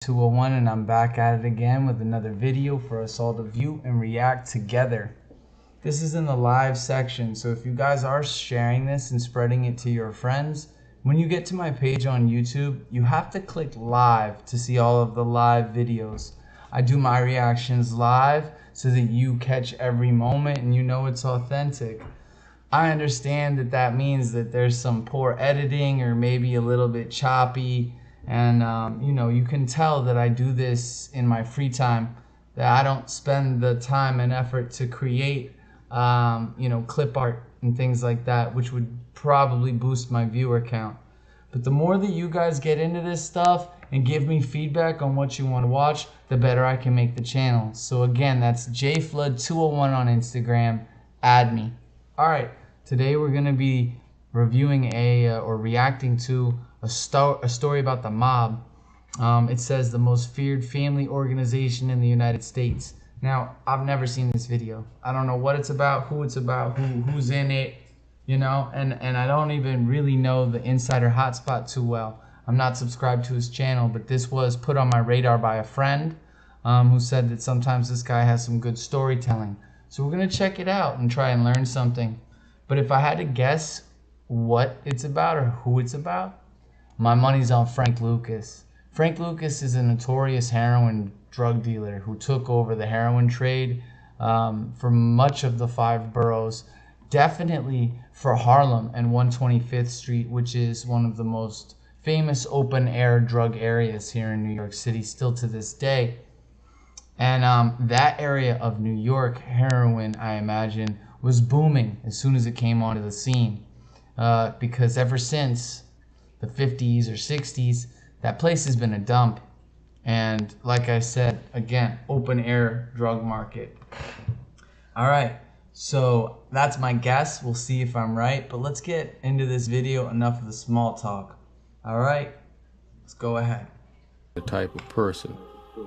201, and I'm back at it again with another video for us all to view and react together. This is in the live section, so if you guys are sharing this and spreading it to your friends, when you get to my page on YouTube, you have to click live to see all of the live videos. I do my reactions live so that you catch every moment and you know it's authentic. I understand that that means that there's some poor editing or maybe a little bit choppy, and you know, you can tell that I do this in my free time, that I don't spend the time and effort to create you know, clip art and things like that, which would probably boost my viewer count. But the more that you guys get into this stuff and give me feedback on what you want to watch, the better I can make the channel. So again, that's JFLOOD201 on Instagram. Add me. Alright, today we're going to be reviewing or reacting to a story about the mob. It says the most feared family organization in the United States. Now, I've never seen this video. I don't know what it's about, who's in it, you know, and I don't even really know the insider hotspot too well. I'm not subscribed to his channel, but this was put on my radar by a friend who said that sometimes this guy has some good storytelling. So we're going to check it out and try and learn something. But if I had to guess what it's about or who it's about, my money's on Frank Lucas. Frank Lucas is a notorious heroin drug dealer who took over the heroin trade for much of the 5 boroughs, definitely for Harlem and 125th Street, which is one of the most famous open-air drug areas here in New York City still to this day. And that area of New York, heroin, I imagine, was booming as soon as it came onto the scene, because ever since the 50s or 60s, that place has been a dump. And like I said, again, open air drug market. All right, so that's my guess. We'll see if I'm right, but let's get into this video. Enough of the small talk. All right, let's go ahead. The type of person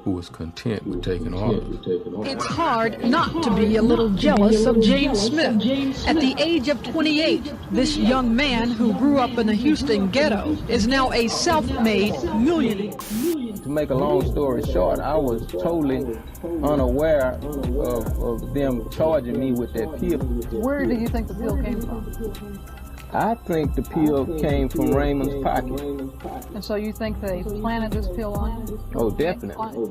who is content with taking orders. It's hard not to be a little jealous of James Smith. At the age of 28, this young man who grew up in the Houston ghetto is now a self-made millionaire. To make a long story short, I was totally unaware of them charging me with that pill. Where do you think the pill came from? I think the pill came from Raymond's pocket. And so you think they planted this pill on you? Oh, definitely.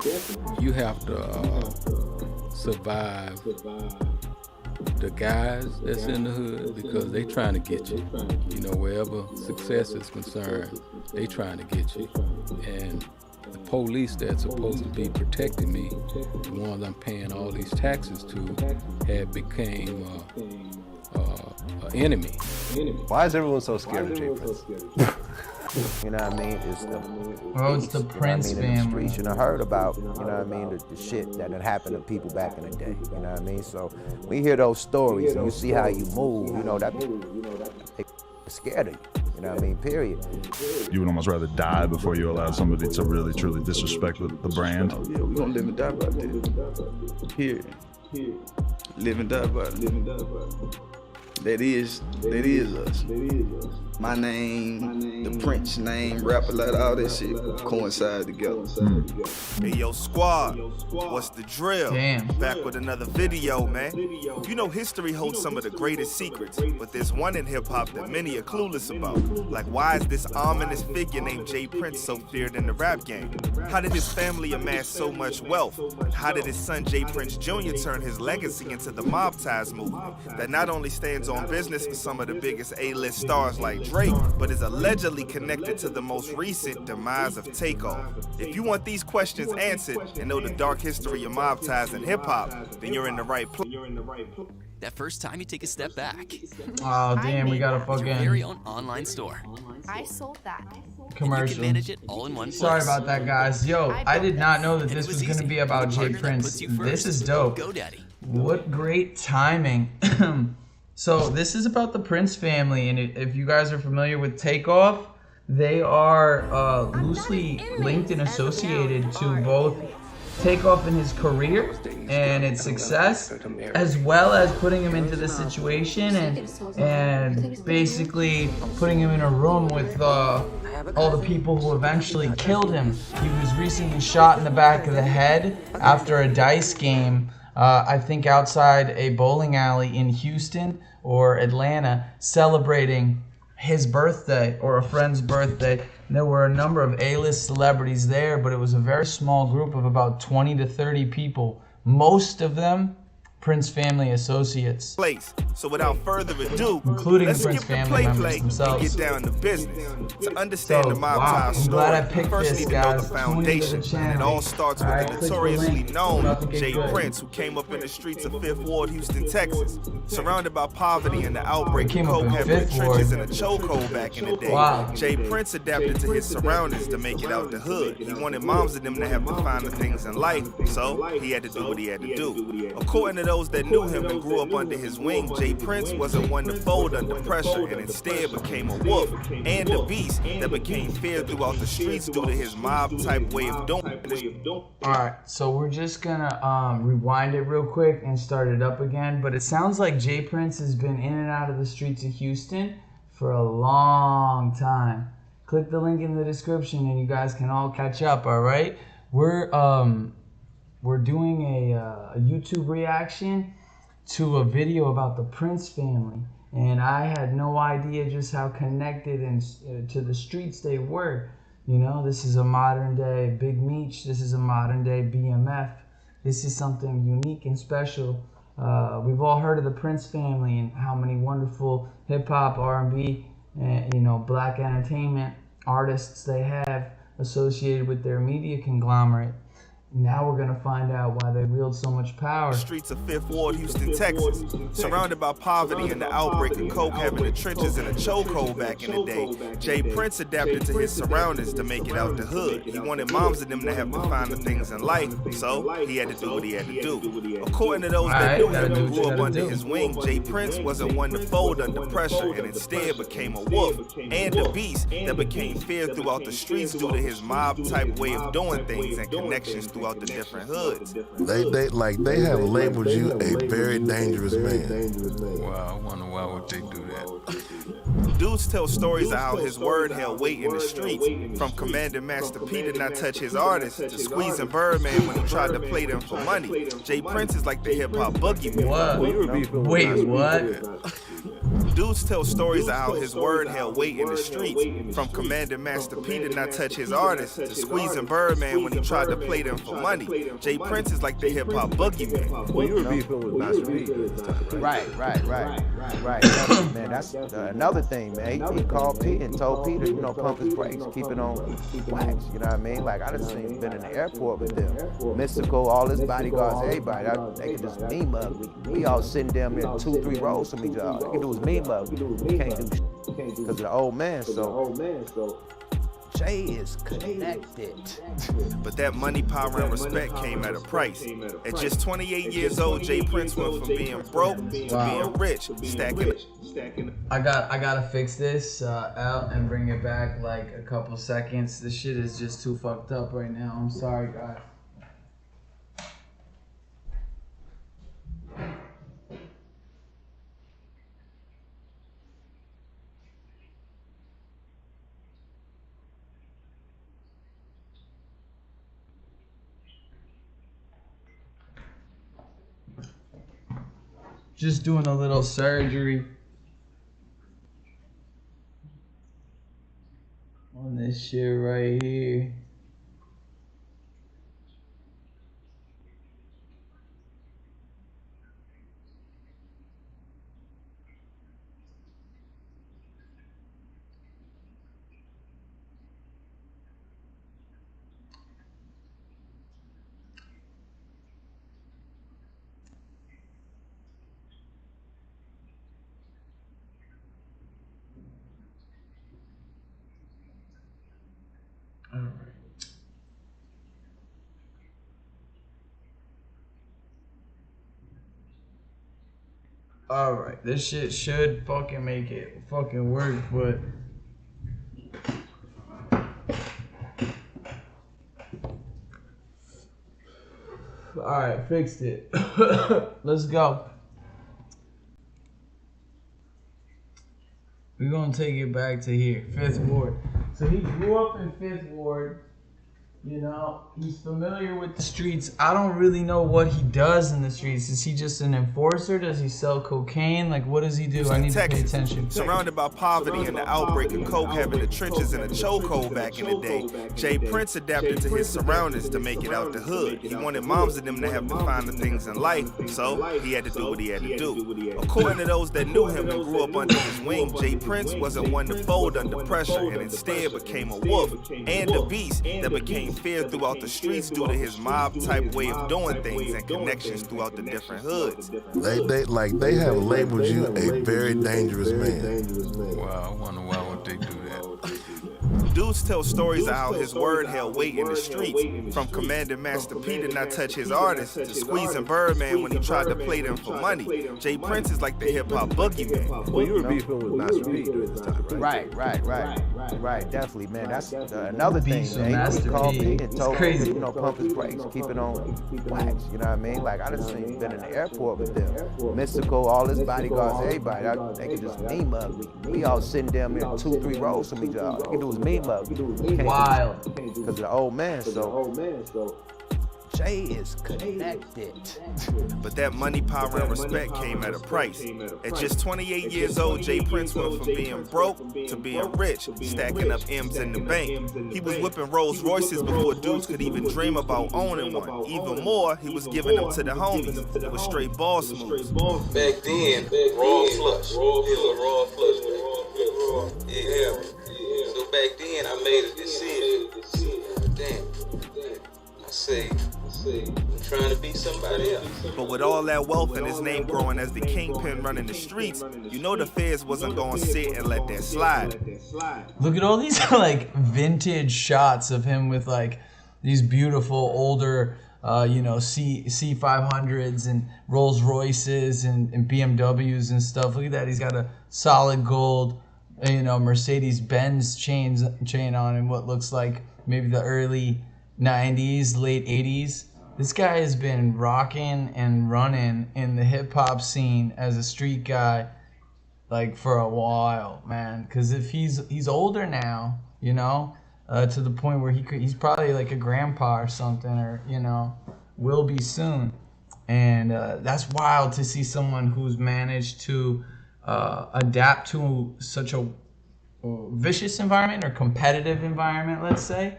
You have to survive the guys that's in the hood, because they trying to get you. You know, wherever success is concerned, they trying to get you. And the police that's supposed to be protecting me, the ones I'm paying all these taxes to, have became an enemy. Why is everyone so scared of J Prince? You know what I mean? It's the Prince family. You know, heard about, you know what I mean, the shit that had happened to people back in the day. You know what I mean? So we hear those stories and you see how you move, you know, that they scared of you. You know what I mean? Period. You would almost rather die before you allow somebody to really, truly disrespect the brand. Oh, yeah, we're gonna live and die by that. Here. Live and die by it. That is us. My name, the Prince name, rap a lot, all that shit coincide together. Hey yo, squad, what's the drill? Damn. Back with another video, man. You know, history holds some of the greatest secrets, but there's one in hip-hop that many are clueless about. Like, why is this ominous figure named J Prince so feared in the rap game? How did his family amass so much wealth? How did his son J Prince Jr. turn his legacy into the mob ties movement that not only stands on business for some of the biggest A-list stars like Drake, but is allegedly connected to the most recent demise of Takeoff? If you want these questions answered and know the dark history of mob ties in hip-hop, then you're in the right place. That first time you take a step back. Oh damn, we got a Your very fucking own online store. I sold that. commercial. You can manage it all in one place. Sorry about that, guys. Yo, I did not know that this was going to be about J Prince. This is dope. What great timing. So this is about the Prince family, and if you guys are familiar with Takeoff, they are loosely linked and associated to both take off in his career and its success, as well as putting him into this situation and basically putting him in a room with all the people who eventually killed him. He was recently shot in the back of the head after a dice game, I think outside a bowling alley in Houston or Atlanta, celebrating his birthday or a friend's birthday. And there were a number of A-list celebrities there, but it was a very small group of about 20 to 30 people. Most of them Prince family associates. So without further ado, including let's the Prince skip the family members and themselves. get down to business. To understand the mob tie I'm story, glad I picked first this, need to know the guys. foundation. And it all starts with the notoriously known Jay good. Prince, who came up in the streets of 5th Ward, Houston, Texas. Surrounded by poverty and the outbreak of coke, having the trenches and a chokehold back in the day. Jay Prince adapted to his surroundings to make it out the hood. He wanted moms of them to have the finer things in life, so he had to do what he had to do. According to those that knew him and grew up under his wing, Jay Prince wasn't one to fold under pressure and instead became a wolf and a beast that became feared throughout the streets due to his mob-type way of doing it. Alright, so we're just gonna rewind it real quick and start it up again, but it sounds like Jay Prince has been in and out of the streets of Houston for a long time. Click the link in the description and you guys can all catch up, alright? We're doing a YouTube reaction to a video about the Prince family, and I had no idea just how connected and to the streets they were. You know, this is a modern day Big Meech. This is a modern day BMF. This is something unique and special. We've all heard of the Prince family and how many wonderful hip hop, R&B, and black entertainment artists they have associated with their media conglomerate. Now we're gonna find out why they wield so much power. Streets of 5th Ward, Houston, Texas. Surrounded by poverty and the outbreak of coke, having the trenches and a chokehold back in the day. Jay Prince adapted to his surroundings to make it out the hood. He wanted moms of them to have the finer things in life, so he had to do what he had to do. According to those that knew him and grew up under his wing, Jay Prince wasn't one to fold under pressure and instead became a wolf and a beast that became feared throughout the streets due to his mob-type way of doing things and connections throughout the different hoods. They have labeled you a very dangerous man. Wow, I wonder why would they do that? Dudes tell stories of how his word held weight in the streets, from Commander Master P to not touch his artists, to squeezing Birdman when he tried to play them for money. Jay Prince is like the hip-hop boogeyman. What? Wait, what? Dudes tell stories of how his word held weight in the streets, from Commander Master P to not touch his artists, to squeezing Birdman when he tried to play them for money. Jay Prince is like the hip-hop boogeyman. Well, you were beefing with Master P. Right. Man, that's another thing, man. He called P and told P to, pump his brakes, keep it on wax. You know what I mean? Like, I done seen been in the airport with them. Mystical, all his bodyguards, everybody. They can just meme up. We all sitting down there 2-3 rows from each other. All they can do is meme up. We can't do shit because of the old man. So Jay is connected. But that money, power, and respect came at a price. At just 28 years old, Jay Prince went from being broke to being rich, stacking. I gotta fix this out and bring it back like a couple seconds. This shit is just too fucked up right now. I'm sorry, guys. Just doing a little surgery on this shit right here. Alright, this shit should fucking make it fucking work, but Alright, fixed it. Let's go. We're gonna take it back to here, 5th Ward. So he grew up in 5th Ward. You know, he's familiar with the streets. I don't really know what he does in the streets. Is he just an enforcer? Does he sell cocaine? Like, what does he do? I need to pay attention. Surrounded by poverty and the outbreak of coke having the trenches in a chokehold back in the day, Jay Prince adapted to his surroundings to make it out the hood. He wanted moms of them to have to find the things in life, so he had to do what he had to do. According to those that knew him and grew up under his wing, Jay Prince wasn't one to fold under pressure and instead became a wolf and a beast that became feared throughout the streets due to his mob-type way of doing things and connections throughout the different hoods. They have labeled you a very dangerous man. Wow, I wonder why would they do that? Dudes tell stories of how his word held weight in the streets, from commanding Master P to not touch his artists, to squeezing Birdman when he tried to play them for money. Jay Prince is like the hip-hop boogeyman. Well, you were beefing with Master P during this time, right? Right, definitely, man. That's another thing, man. He called me and told me, you know, pump his brakes, keep it on wax, you know what I mean? Like, I done seen been in the airport with them. Mystical, all his bodyguards, everybody, they could just meme mug me. We all sitting down there 2-3 rows from each other. All they can do is meme mug me. Wild. Because of the old man, so Jay is connected. But that money, power, and respect came at a price. At just 28 years old, Jay Prince went from being broke to being rich, stacking up M's in the bank. He was whipping Rolls Royces before dudes could even dream about owning one. Even more, he was giving them to the homies. It was straight boss moves. Back then, raw flush. Raw flush. Yeah. So back then, I made a decision. Damn. I say, I'm trying to be somebody else. But with all that wealth and his name growing as the kingpin running the streets, you know the feds wasn't gonna sit and let that slide. Look at all these like vintage shots of him with like these beautiful older C500s and Rolls Royces and BMWs and stuff. Look at that. He's got a solid gold, Mercedes-Benz chain on him, what looks like maybe the early 90s, late 80s. This guy has been rocking and running in the hip-hop scene as a street guy like for a while, man. Because if he's older now, to the point where he's probably like a grandpa or something, or will be soon. And that's wild to see someone who's managed to adapt to such a vicious environment or competitive environment, let's say,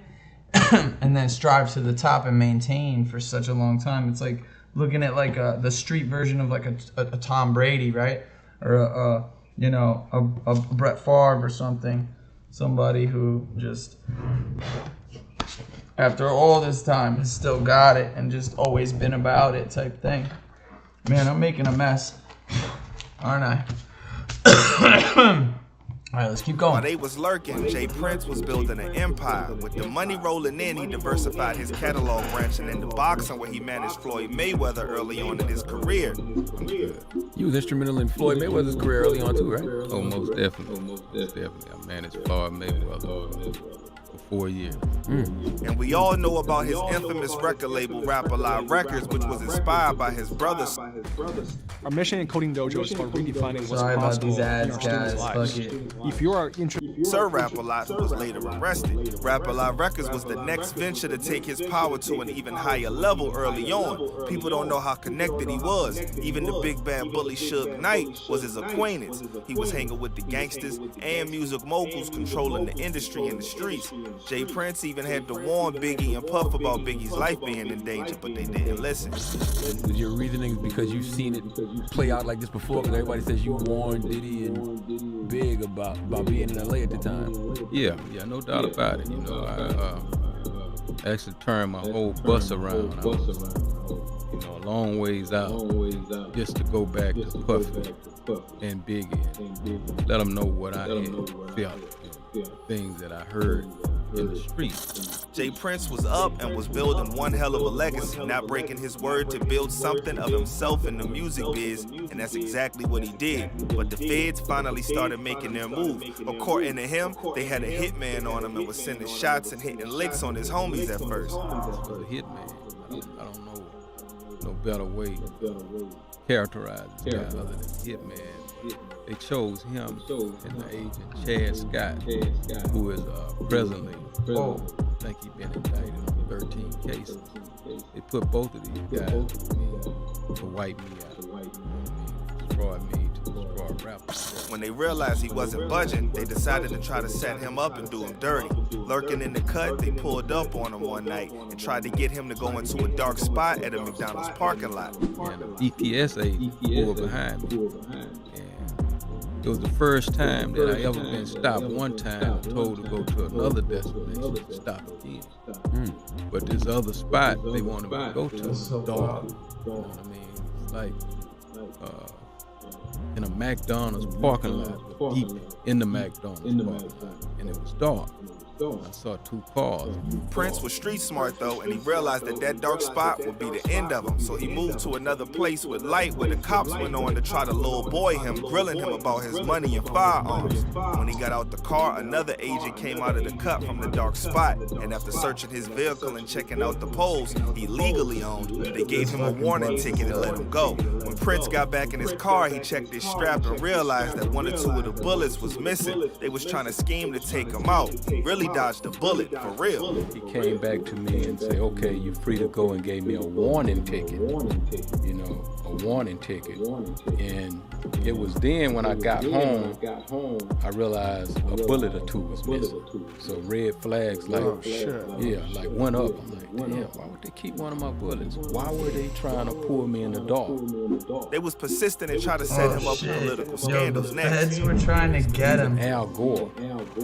and then strive to the top and maintain for such a long time. It's like looking at like the street version of like a Tom Brady, right? Or a Brett Favre or something. Somebody who just, after all this time, has still got it and just always been about it type thing. Man, I'm making a mess, aren't I? All right, let's keep going. While they was lurking, Jay Prince was building an empire. With the money rolling in, he diversified his catalog, branching into boxing, where he managed Floyd Mayweather early on in his career. You was instrumental in Floyd Mayweather's career early on too, right? Oh, most definitely. I managed Floyd Mayweather for 4 years. And we all know about his infamous record label, Rap-A-Lot Records, which was inspired by his brothers. Our mission in Coding Dojo is about redefining what's possible in our students' lives. If you are interested, Sir Rap-A-Lot was later arrested. Rap-A-Lot Records was the next venture to take his power to an even higher level early on. People don't know how connected he was. Even the big bad bully Suge Knight was his acquaintance. He was hanging with the gangsters and music moguls controlling the industry in the streets. Jay Prince even had to warn Biggie and Puff about Biggie's life being in danger, but they didn't listen. Was your reasoning because you've seen it play out like this before? Because everybody says you warned Diddy and Big about being in LA at the time. Yeah, no doubt about it. I actually turned my whole bus around. I was, a long ways out, just to go back to Puff and Biggie and let them know what I had felt, things that I heard in the streets. Jay Prince was up and was building one hell of a legacy, not breaking his word to build something of himself in the music biz, and that's exactly what he did. But the feds finally started making their move. According to him, they had a hitman on him and was sending shots and hitting licks on his homies at first. The hitman. I don't know no better way to characterize this guy other than hitman. They chose him and the agent Chad Scott, who is presently, I think he's been indicted on 13 cases. They put both of these guys to wipe me out. Destroy me to destroy rappers. When they realized he wasn't budging, they decided to try to set him up and do him dirty. Lurking in the cut, they pulled up on him one night and tried to get him to go into a dark spot at a McDonald's parking lot. And the EPS agent pulled behind me. And it was the first time that I ever been stopped one time and told to go to another destination to stop again. But this other spot they wanted me to go to was dark. You know what I mean? It's like in a McDonald's parking lot, deep in the McDonald's parking lot, and it was dark. I saw two cars. Prince was street smart though, and he realized that that dark spot would be the end of him. So he moved to another place with light where the cops went on to try to little boy him, grilling him about his money and firearms. When he got out the car, another agent came out of the cut from the dark spot, and after searching his vehicle and checking out the poles he legally owned, they gave him a warning ticket and let him go. When Prince got back in his car, he checked his strap and realized that one or two of the bullets was missing. They was trying to scheme to take him out. Really dodged a bullet, for real. He came back to me and said, okay, you're free to go, and gave me a warning ticket. You know, a warning ticket. And it was then when I got home, I realized a bullet or two was missing. So red flags like, like went up. I'm like, damn, why would they keep one of my bullets? Why were they trying to pull me in the dark? They was persistent and tried to set him up with political scandals next. Feds were trying to get him. Al Gore,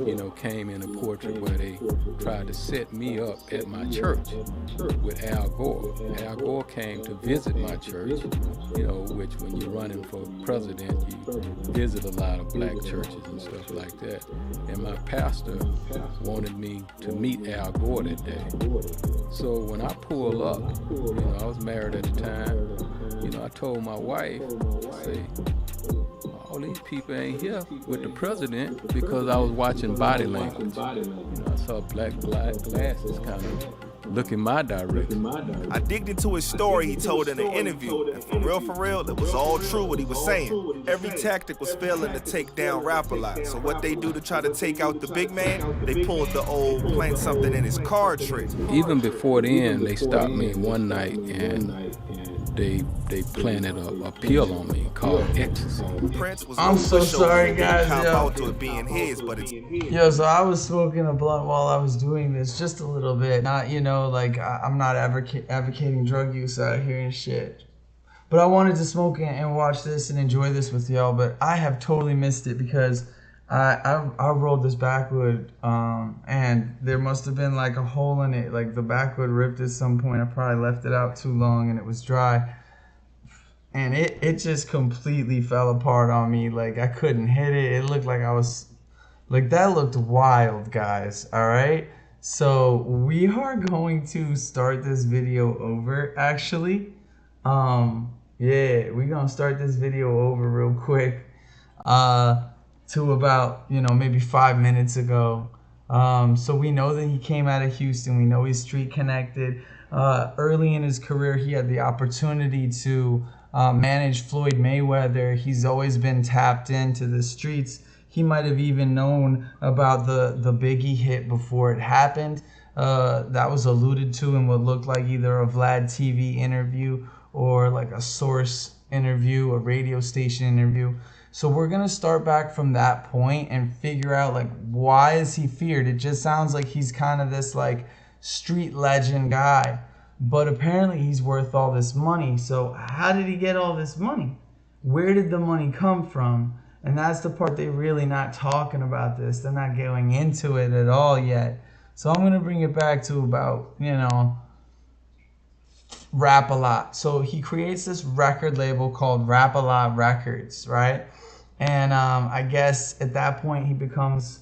you know, came in a portrait where they tried to set me up at my church with Al Gore. Al Gore came to visit my church, you know, which when you're running for president, you visit a lot of black churches and stuff like that. And my pastor wanted me to meet Al Gore that day. So when I pulled up, you know, I was married at the time, you know, I told my wife, I say, all these people ain't here with the president, because I was watching body language. You know, I saw black glasses kind of looking my direction. I digged into his story he told in an interview, and for real, it was all true what he was saying. Every tactic was failing to take down Rap-A-Lot. So what they do to try to take out the big man, they pulled the old plant something in his car trick. Even before then, they stopped me one night and they planted a pill on me called ecstasy. Prince was I'm so sorry, guys. Out to it being his, but it's yo, so I was smoking a blunt while I was doing this, just a little bit. Not, you know, like I'm not advocating drug use out here and shit. But I wanted to smoke and watch this and enjoy this with y'all. But I have totally missed it because I rolled this backwood, and there must have been like a hole in it. Like the backwood ripped at some point. I probably left it out too long and it was dry. And it just completely fell apart on me. Like I couldn't hit it. It looked like I was, like that looked wild, guys. All right. So we are going to start this video over actually. Yeah, we're going to start this video over real quick. To about, you know, maybe 5 minutes ago. So we know that he came out of Houston. We know he's street connected. Early in his career, he had the opportunity to manage Floyd Mayweather. He's always been tapped into the streets. He might have even known about the Biggie hit before it happened. That was alluded to in what looked like either a Vlad TV interview or like a Source interview, a radio station interview. So we're going to start back from that point and figure out, like, why is he feared? It just sounds like he's kind of this, like, street legend guy. But apparently he's worth all this money. So how did he get all this money? Where did the money come from? And that's the part they're really not talking about this. They're not going into it at all yet. So I'm going to bring it back to about, you know, Rap-A-Lot. So he creates this record label called Rap-A-Lot Records, right? And I guess at that point he becomes,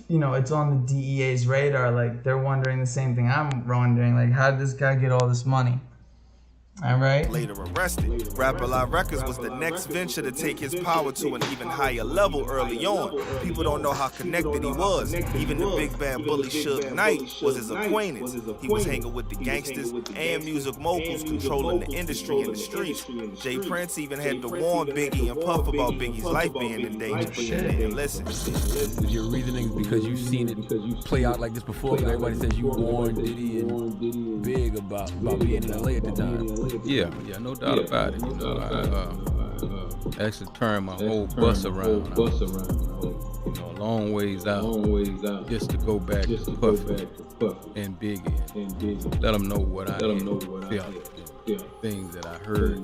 you know, it's on the DEA's radar. Like they're wondering the same thing I'm wondering. Like, how did this guy get all this money? All right. Later arrested. Rapper Live Records was the next venture to take his power to an even higher level early on. People don't know how connected he was. Even the big bad bully Suge Knight was his acquaintance. He was hanging with the gangsters and music moguls controlling the industry in the streets. Jay Prince even had to warn Biggie and Puff about Biggie's life being in danger, but they didn't listen. Was your reasoning because you've seen it play out like this before? Because everybody says you warned Diddy and Big about being in LA at the time. Yeah, no doubt about it. You know, I actually turned my whole bus around. You know, a long ways out, just to go back to Puff and Biggie and let them know what I felt, things that I heard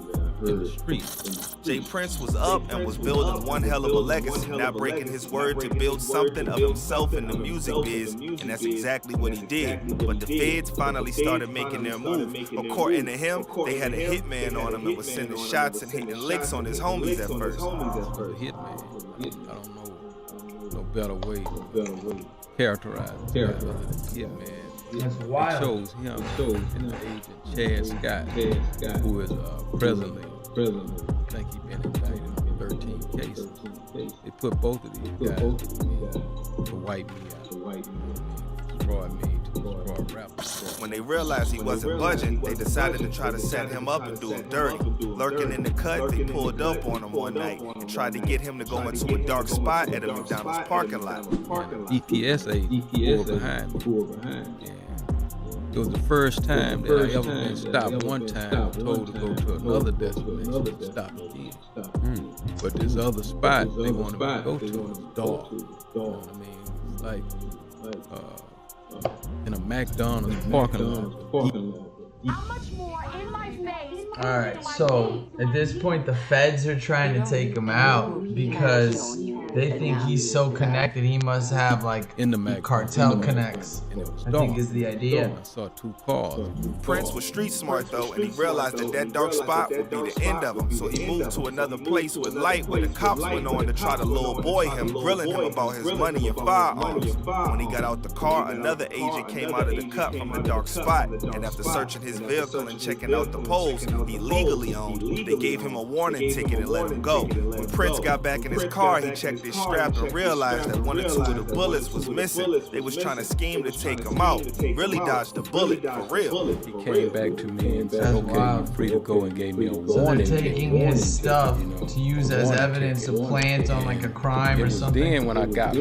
in the streets. Jay Prince was up and was building one hell of a legacy, not breaking his word to build something of himself in the music biz, and that's exactly what he did. But the feds finally started making their move. According to him, they had a hitman on him and was sending shots and hitting licks on his homies at first. Hitman, I don't know no better way to characterize it other than hitman. That's wild. It shows him and the agent Chad Scott, who is presently, I think he's been indicted on 13 cases. They put both of these guys to wipe me out, destroy me, to destroy rap. When they realized he wasn't budging, they decided to try to set him up and do him dirty. Lurking in the cut, they pulled up on him one night and tried to get him to go into a dark spot at a McDonald's parking lot. EPS agent pulled behind me. It was the first time that I ever been stopped. One time told to go to another destination and stop again. But this other spot they wanted me to go to was dark. You know what I mean? It's like in a McDonald's parking lot. How much more in my face? All right, so at this point, the feds are trying to take him out because they think he's so connected. He must have like cartel connects. I think is the idea. I saw 2 cars. Prince was street smart though, and he realized that dark spot would be the end of him. So he moved to another place with light, where the cops went on to try to little boy him, grilling him about his money and firearms. When he got out the car, another agent came out of the cut from the dark spot, and after searching his vehicle and checking out the poles he legally owned, they gave him a warning ticket and let him go. When Prince got back in his car, he checked his strap and realized that 1 or 2 of the bullets was missing. They was trying to scheme to take him out. Really dodged the bullet, for real. He came back to me and said, okay, you're free to go, and gave me a warning. So they're taking his stuff to use as evidence to plant on like a crime or something. Then when I got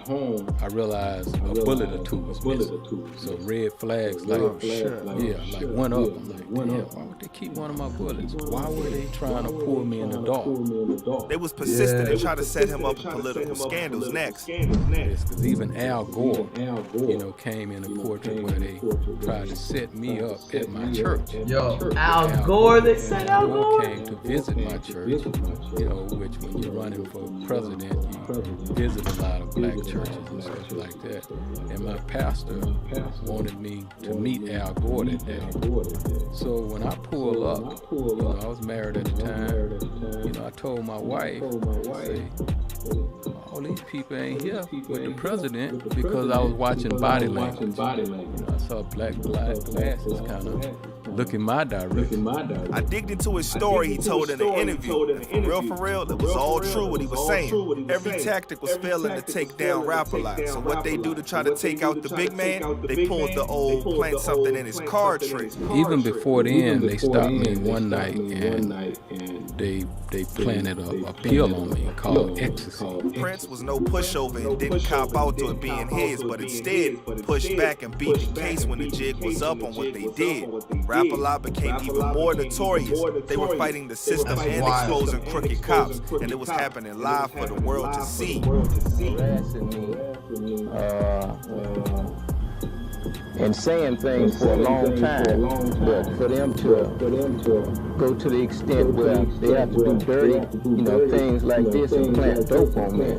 home, I realized a bullet or 2 was missing. So red flags like, like went up. I'm like, damn, why would they keep one of my bullets? Why were they trying to pull me in the dark? They was persistent and tried to set him up in political scandals next. Yes, because even Al Gore, came in a portrait where they tried to set me up at my church. Yo, Al Gore, they said Al Gore came to visit my church, which when you're running for president, you visit a lot of black churches and stuff like that. And my pastor wanted me to meet Al Gore that day. So when I pull up, I was married at the time, I told my wife, all these people ain't here with the president, because I was watching body language. I saw black glasses kind of looking my direction. I digged into his story he told in an interview, and for real, it was all true what he was saying. Every tactic was failing to take down Rapper Live. So what they do to try to take out the big man, they pulled the old plant something in his car trick. Even before then, they stopped me one night and they planted a pill on me called ecstasy. Prince was no pushover and didn't cop out to it being his, but instead pushed back and beat the case when the jig was up on what they did. Rapper Live became even more notorious. They were fighting the system and exposing crooked cops, and it was happening live for the world to see. And saying things for a long time, but for them to go to the extent where they have to do dirty, things like this and plant dope on me,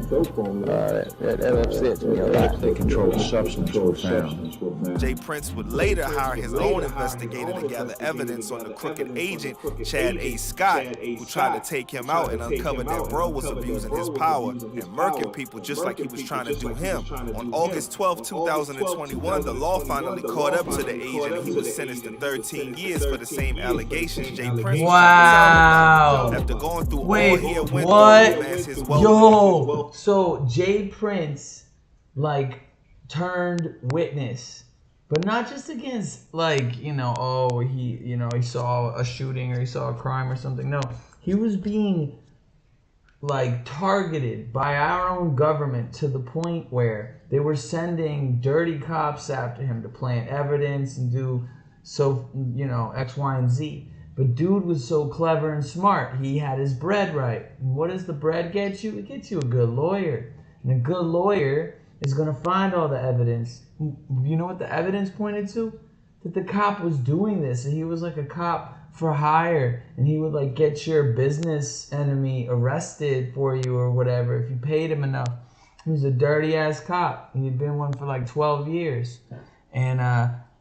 that upsets me a lot. They control the substance we found. Jay Prince would later hire his own investigator to gather evidence on the crooked agent, Chad A. Scott, who tried to take him out and uncovered that bro was abusing his power and murking people just like he was trying to do him. On August 12, 2021, the law finally finally caught up to the agent and he was sentenced to 13 years for the same allegations Jay Prince wow. After going through wait, all he had went what? through, man, his wealth. Yo, so Jay Prince, like, turned witness, but not just against, like, you know, oh, he saw a shooting or he saw a crime or something. No, he was being, like, targeted by our own government to the point where they were sending dirty cops after him to plant evidence and do so, you know, X, Y, and Z. But dude was so clever and smart. He had his bread right. And what does the bread get you? It gets you a good lawyer. And a good lawyer is going to find all the evidence. You know what the evidence pointed to? That the cop was doing this. And he was like a cop for hire, and he would like get your business enemy arrested for you or whatever if you paid him enough. He was a dirty ass cop. He had been one for like 12 years. And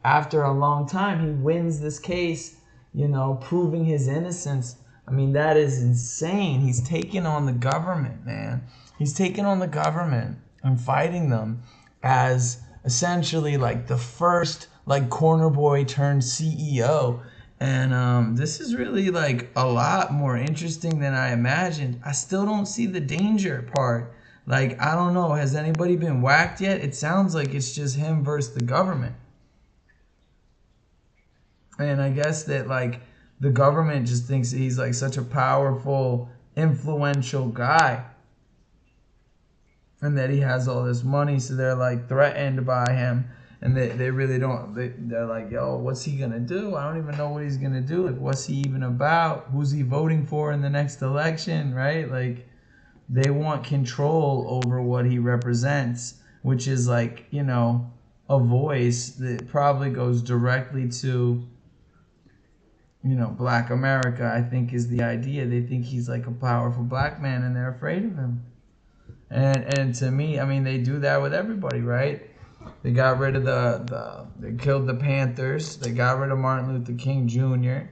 after a long time, he wins this case, you know, proving his innocence. I mean, that is insane. He's taking on the government, man. He's taking on the government and fighting them as essentially like the first like corner boy turned CEO. And this is really like a lot more interesting than I imagined. I still don't see the danger part. Like, I don't know, has anybody been whacked yet? It sounds like it's just him versus the government. And I guess that like the government just thinks that he's like such a powerful, influential guy. And that he has all this money, so they're like threatened by him. And they really don't, they're like, yo, what's he going to do? I don't even know what he's going to do. Like, what's he even about? Who's he voting for in the next election, right? Like, they want control over what he represents, which is like, you know, a voice that probably goes directly to, you know, Black America, I think is the idea. They think he's like a powerful black man and they're afraid of him. And to me, I mean, they do that with everybody, right? They got rid of they killed the Panthers. They got rid of Martin Luther King Jr.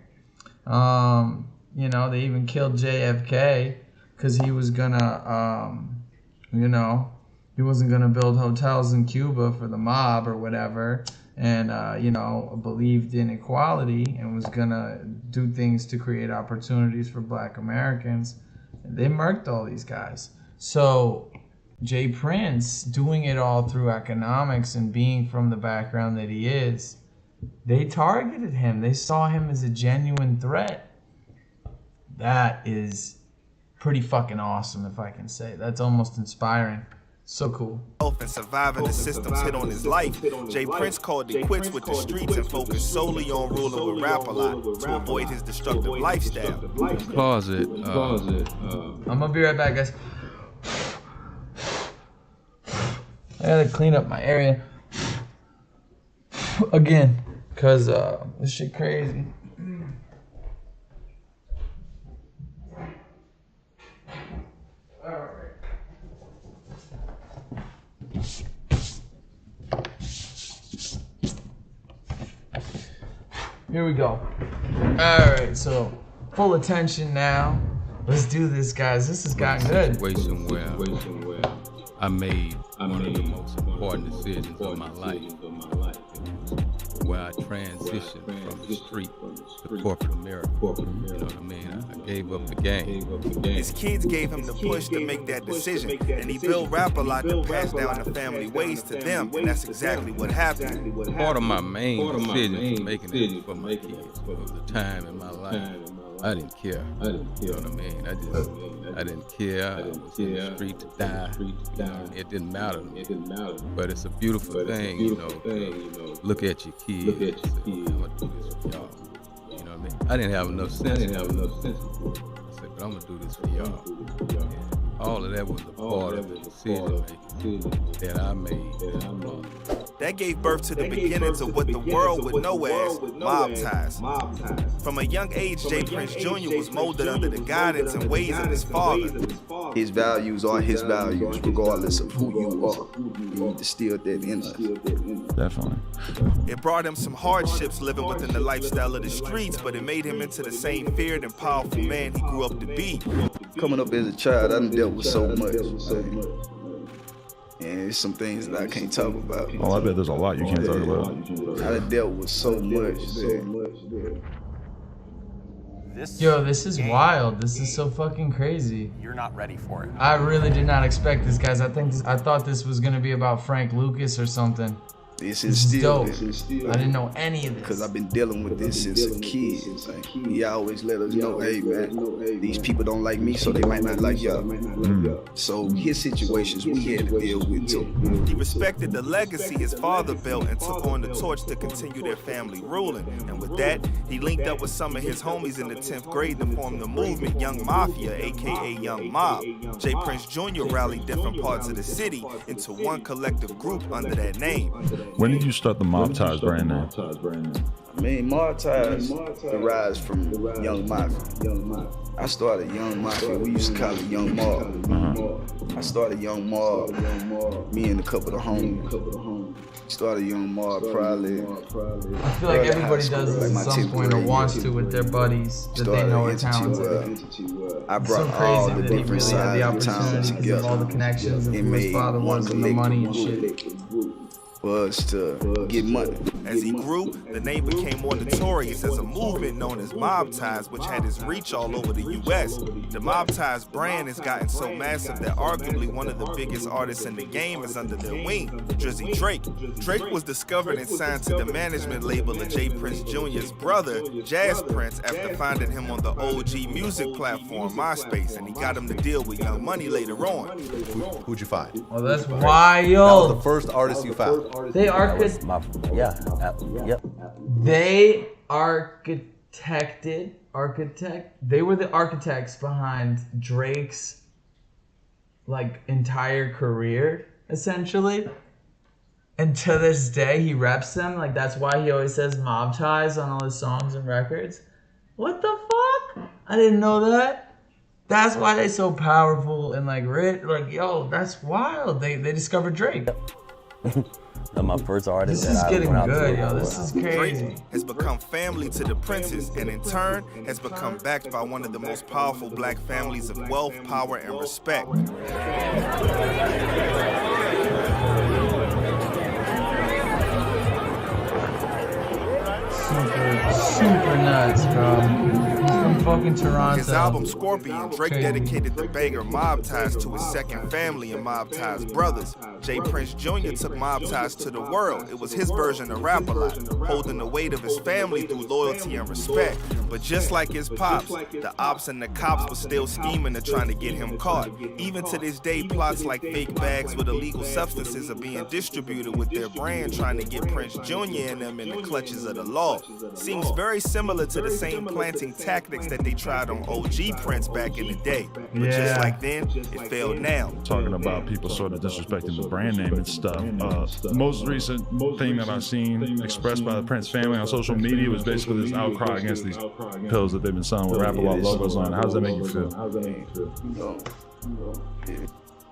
You know, they even killed JFK because he was gonna, you know, he wasn't gonna build hotels in Cuba for the mob or whatever, and you know, believed in equality and was gonna do things to create opportunities for Black Americans. And they murked all these guys. So Jay Prince, doing it all through economics and being from the background that he is, they targeted him. They saw him as a genuine threat. That is pretty fucking awesome, if I can say. That's almost inspiring. So cool. And surviving the systems hit on his life, Jay Prince called it quits with the streets and focused solely on ruling with rap a lot to avoid his destructive lifestyle. Closet. I'm gonna be right back, guys. I gotta clean up my area again, cause this shit crazy. Alright. Here we go. Alright, so full attention now. Let's do this, guys. This has gotten good. Situation where I made one of the most important decisions of my life, where I transitioned from the street to corporate America. You know what I mean? I gave up the game. His kids gave him the push to make that decision, and he built rap a lot to pass down the family ways to them, and that's exactly what happened. Part of my main decision for making it for my kids was the time in my life I didn't care. You know what I mean? I didn't care. I was in the street to die. You know, it didn't matter to me. But it's a beautiful thing, you know, to look at your kids and say, I'm gonna do this for y'all. You know what I mean? I didn't have enough sense. I said, but I'm gonna do this for y'all. And all of that was a part of the decision making that I made. That gave birth to the beginnings of what the world would know as mob ties. From a young age, Jay Prince Jr. was molded under the guidance and ways of his father. His values are his values, regardless of who you are. You need to steal that in us. Definitely. It brought him some hardships living within the lifestyle of the streets, but it made him into the same feared and powerful man he grew up to be. Coming up as a child, I done dealt with so much. And there's some things that I can't talk about. Oh, I bet there's a lot you can't talk about. I done dealt with so much, man. Yo, this is wild. This is so fucking crazy. You're not ready for it. I really did not expect this, guys. I thought this was gonna be about Frank Lucas or something. This is still dope. I didn't know any of this. Because I've been dealing with this since a kid. Like, he always let us know, hey man, these people don't like me, so they might not like y'all. So his situations we had to deal with too. He respected the legacy his father built and took on the torch to continue their family ruling. And with that, he linked up with some of his homies in the 10th grade to form the movement Young Mafia, aka Young Mob. Jay Prince Jr. rallied different parts of the city into one collective group under that name. When did you start the Mob Ties brand name? I mean, Mob Ties derives from Young Mafia. I started Young Mafia. We used to call it Young Mob. I started Young Mob. Me and a couple of homies started Young Mob probably. I feel like everybody does this at some point or wants to with their buddies that they know are talented. I brought all the different sides of town together. All the connections of who his father was and the money and shit. Was to get money. As he grew, the name became more notorious as a movement known as Mob Ties, which had its reach all over the U.S. The Mob Ties brand has gotten so massive that arguably one of the biggest artists in the game is under their wing, Drizzy Drake. Drake was discovered and signed to the management label of Jay Prince Jr.'s brother, Jazz Prince, after finding him on the OG music platform, MySpace, and he got him to deal with Young Money later on. Who'd you find? Oh, that's That wild. was the first artist you found. They Yep. They they were the architects behind Drake's like entire career, essentially. And to this day he reps them. Like that's why he always says Mob Ties on all his songs and records. What the fuck? I didn't know that. That's why they so powerful and like rich. Like, yo, that's wild. They discovered Drake. My first artist. This is getting good, yo. This is crazy. Drake has become family to the Princes, and in turn has become backed by one of the most powerful black families of wealth, power, and respect. Super nuts, bro. He's from fucking Toronto. His album Scorpion, Drake dedicated the banger Mob Ties to his second family and Mob Ties brothers. Jay Prince Jr. took Mob Ties to the world. It was his version of Rap-A-Lot, holding the weight of his family through loyalty and respect. But just like his pops, the ops and the cops were still scheming and trying to get him caught. Even to this day, plots like fake bags with illegal substances are being distributed with their brand trying to get Prince Jr. and them in the clutches of the law. Seems very similar to the same planting tactics that they tried on OG Prince back in the day. But just like then, it failed now. Talking about people sort of disrespecting the brand name and stuff. The most recent thing that I've seen expressed by the Prince family on social media was basically this outcry against these pills that they've been selling with Rap-A-Lot logos on. How does that make you feel?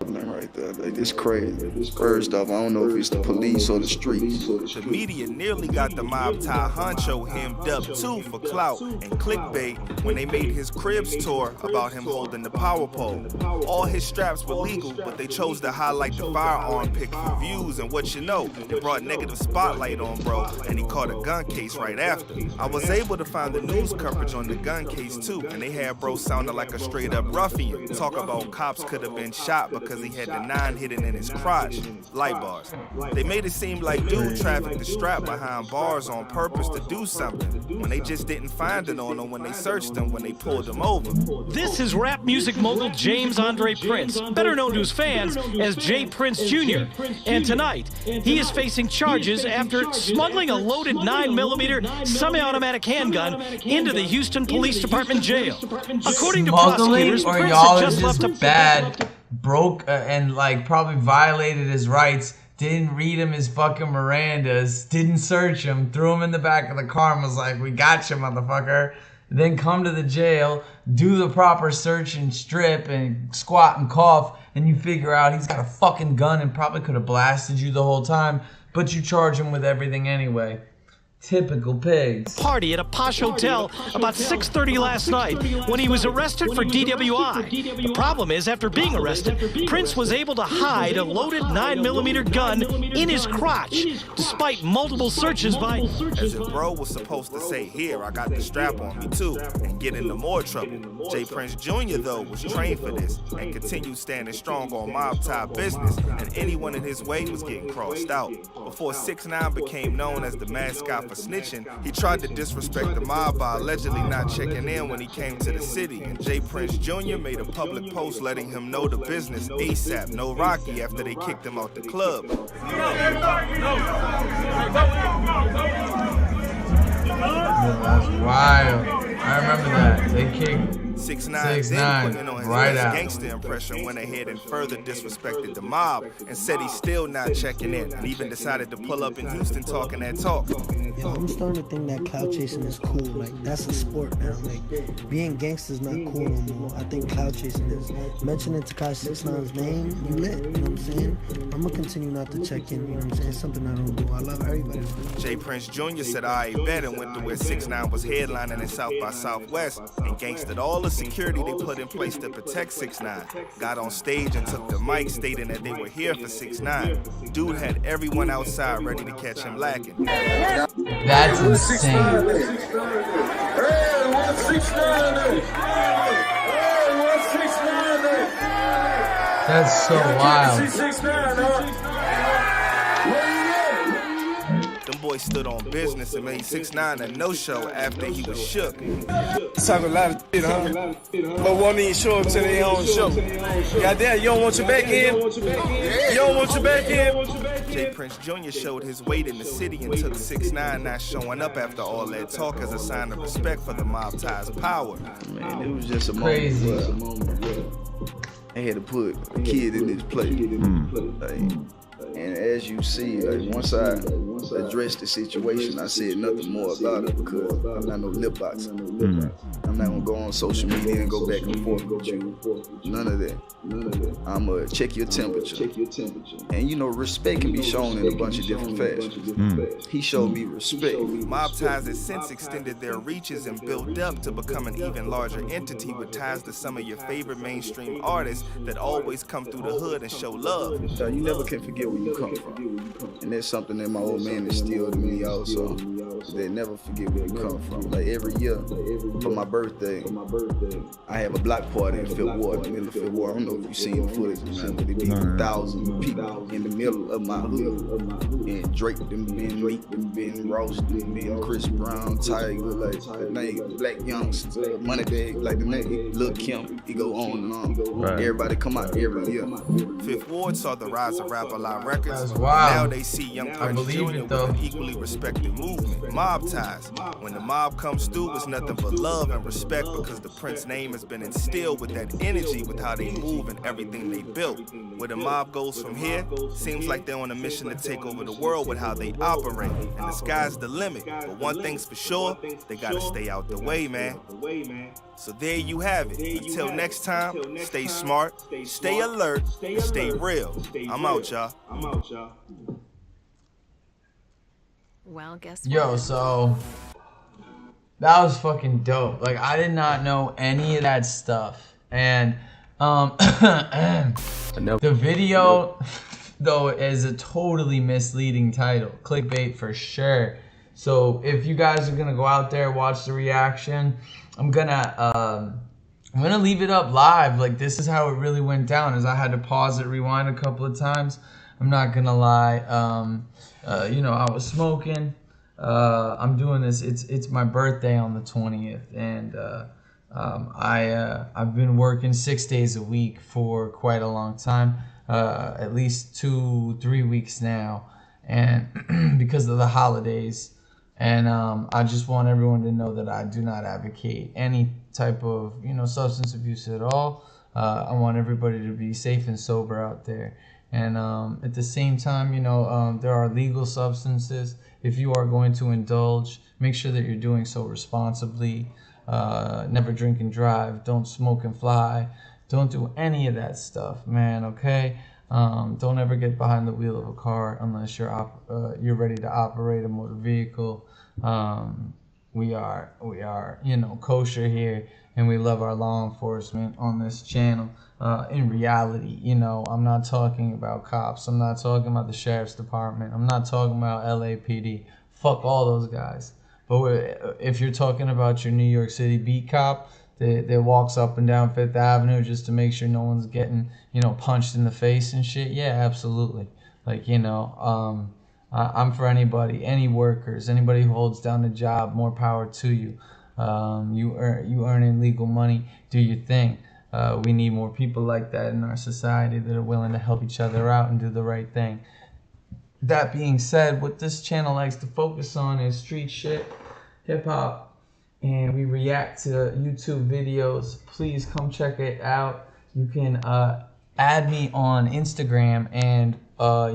Right there, like it's crazy. First off, I don't know if it's the police or the streets. The media nearly got the Mob Tie honcho hemmed up too for clout and clickbait when they made his Cribs tour about him holding the power pole. All his straps were legal, but they chose to highlight the firearm pick for views, and what you know, it brought negative spotlight on bro, and he caught a gun case right after. I was able to find the news coverage on the gun case too, and they had bro sounding like a straight up ruffian. Talk about cops could have been shot because he had the 9 hidden in his crotch. Light bars. They made it seem like dude trafficked the strap behind bars on purpose to do something, when they just didn't find it on him when they searched him, when they pulled him over. This is rap music mogul James Andre Prince, better known to his fans as Jay Prince Jr. And tonight, he is facing charges after smuggling a loaded 9mm semi-automatic handgun into the Houston Police Department jail. According to prosecutors, or Prince y'all had is just left just a bad, broke, and like probably violated his rights, didn't read him his fucking Mirandas, didn't search him, threw him in the back of the car and was like, we got you, motherfucker. Then come to the jail, do the proper search and strip and squat and cough, and you figure out he's got a fucking gun and probably could have blasted you the whole time, but you charge him with everything anyway. Typical pigs. Party at a posh hotel about 6:30 last night when he was arrested for DWI. The problem is, after being arrested, Prince was able to hide a loaded 9mm gun in his crotch, despite multiple searches by... As if bro was supposed to say, here, I got the strap on me too, and get into more trouble. J. Prince Jr., though, was trained for this and continued standing strong on mob-tie business, and anyone in his way was getting crossed out. Before 6ix9ine became known as the mascot for snitching, he tried to disrespect the mob by allegedly not checking in when he came to the city, and J. Prince Jr. made a public post letting him know the business ASAP, no Rocky, after they kicked him out the club. That's wild. I remember that. They kicked 6ix9ine then put in on his best gangster impression, went ahead and further disrespected the mob and said he's still not checking in, and even decided to pull up in Houston talking that talk. Yo, I'm starting to think that clout chasing is cool. Like, that's a sport now. Like, being gangster's not cool no more. I think clout chasing is. Mentioning Tekashi 6ix9ine's name, you lit, you know what I'm saying? I'm gonna continue not to check in, you know what I'm saying? It's something I don't do. I love everybody. J. Prince Jr. said, I bet, and went to where 6ix9ine was headlining in South by Southwest and gangstered all the security they put in place to protect 6ix9ine. Got on stage and took the mic, stating that they were here for 6ix9ine. Dude had everyone outside ready to catch him lacking. That's insane. That's so wild. Them boys stood on business and made 6ix9ine a no-show after he was shook. Talk a lot of shit, huh? But won't even show up to their own show. Goddamn, you don't want your back in? You don't want your back in? J. Prince Jr. showed his weight in the city and took 6ix9ine not showing up after all that talk as a sign of respect for the mob ties power. Man, it was just a moment where I had to put a kid in his place. And as you see, like, once I addressed the situation, I said nothing more about it because I'm not no lip boxer. I'm not gonna go on social media and go back and forth with you. None of that. I'm gonna check your temperature. And you know, respect can be shown in a bunch of different fashions. He showed me respect. Mob ties have since extended their reaches and built up to become an even larger entity with ties to some of your favorite mainstream artists that always come through the hood and show love. You never can forget where you come from. And that's something that my old man instilled in me also. They never forget where you come from. Like every year, for my birthday, I have a block party in Fifth Ward, in the middle of Fifth Ward. I don't know if you've seen the footage, man, but it be 1,000 people in the middle of my hood. And Drake, them being Meek, them being Ross, them being Chris Brown, Tiger, like the name, Black Youngsters, Moneybag, like the name, Lil Kim, it go on and on. Right. Everybody come out every year. Fifth Ward saw the rise of Rap-A-Lot Records. Now they see Young Prince Jr. with an equally respected movement. Mob ties. When the mob comes through, it's nothing but love and respect because the Prince name has been instilled with that energy with how they move and everything they built. Where the mob goes from here, seems like they're on a mission to take over the world with how they operate. And the sky's the limit. But one thing's for sure, they gotta stay out the way, man. So there you have it. Until next time, stay smart, stay alert, and stay real. I'm out, y'all. Well, guess what? Yo, so that was fucking dope. Like, I did not know any of that stuff. And the video though is a totally misleading title. Clickbait for sure. So if you guys are gonna go out there, watch the reaction, I'm gonna leave it up live. Like, this is how it really went down, is I had to pause it, rewind a couple of times. I'm not gonna lie. You know, I was smoking. I'm doing this. It's my birthday on the 20th, and I've been working 6 days a week for quite a long time, at least 2-3 weeks now, and because of the holidays. And I just want everyone to know that I do not advocate any type of, you know, substance abuse at all. I want everybody to be safe and sober out there. And at the same time, you know, there are legal substances. If you are going to indulge, make sure that you're doing so responsibly. Never drink and drive. Don't smoke and fly. Don't do any of that stuff, man, okay? Don't ever get behind the wheel of a car unless you're ready to operate a motor vehicle. We are, you know, kosher here, and we love our law enforcement on this channel. In reality, you know, I'm not talking about cops. I'm not talking about the sheriff's department. I'm not talking about LAPD. Fuck all those guys. But if you're talking about your New York City beat cop that walks up and down Fifth Avenue just to make sure no one's getting, you know, punched in the face and shit, yeah, absolutely. Like, you know, I'm for anybody, any workers, anybody who holds down a job, more power to you. You earning legal money, do your thing. We need more people like that in our society that are willing to help each other out and do the right thing. That being said, what this channel likes to focus on is street shit, hip hop, and we react to YouTube videos. Please come check it out. You can add me on Instagram, and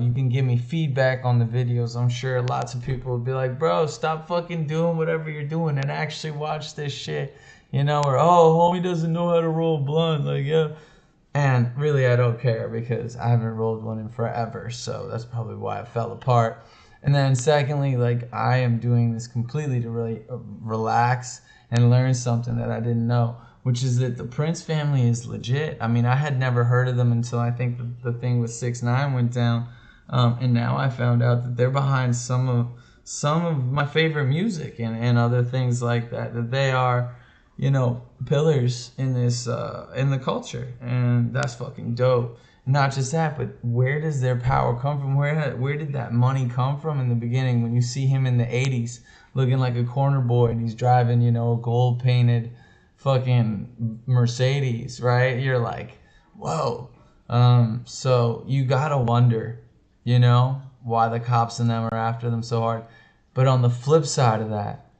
you can give me feedback on the videos. I'm sure lots of people will be like, bro, stop fucking doing whatever you're doing and actually watch this shit, you know, or, oh, homie doesn't know how to roll a blunt, like, yeah. And really, I don't care because I haven't rolled one in forever, so that's probably why it fell apart. And then secondly, like, I am doing this completely to really relax and learn something that I didn't know, which is that the Prince family is legit. I mean, I had never heard of them until I think the thing with 6ix9ine went down, and now I found out that they're behind some of my favorite music and other things like that. That they are, you know, pillars in this in the culture, and that's fucking dope. Not just that, but where does their power come from? Where did that money come from in the beginning? When you see him in the 80s looking like a corner boy and he's driving, you know, a gold painted fucking Mercedes, right? You're like, whoa. So you gotta wonder, you know, why the cops and them are after them so hard. But on the flip side of that,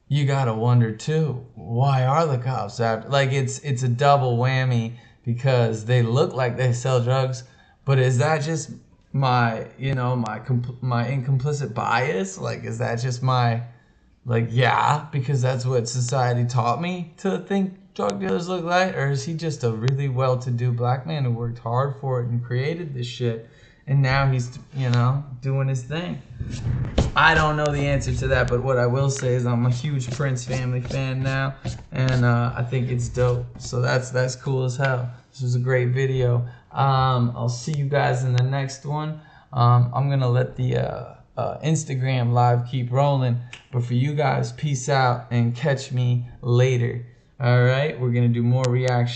you gotta wonder too, why are the cops after? Like, it's a double whammy, because they look like they sell drugs, but is that just my, you know, my incomplicit bias? Like, is that just my, like, yeah, because that's what society taught me to think drug dealers look like? Or is he just a really well-to-do black man who worked hard for it and created this shit, and now he's, you know, doing his thing? I don't know the answer to that, but what I will say is I'm a huge Prince family fan now, and I think it's dope. So that's cool as hell. This was a great video. I'll see you guys in the next one. I'm gonna let the Instagram live keep rolling, but for you guys, peace out and catch me later. All right, we're gonna do more reaction.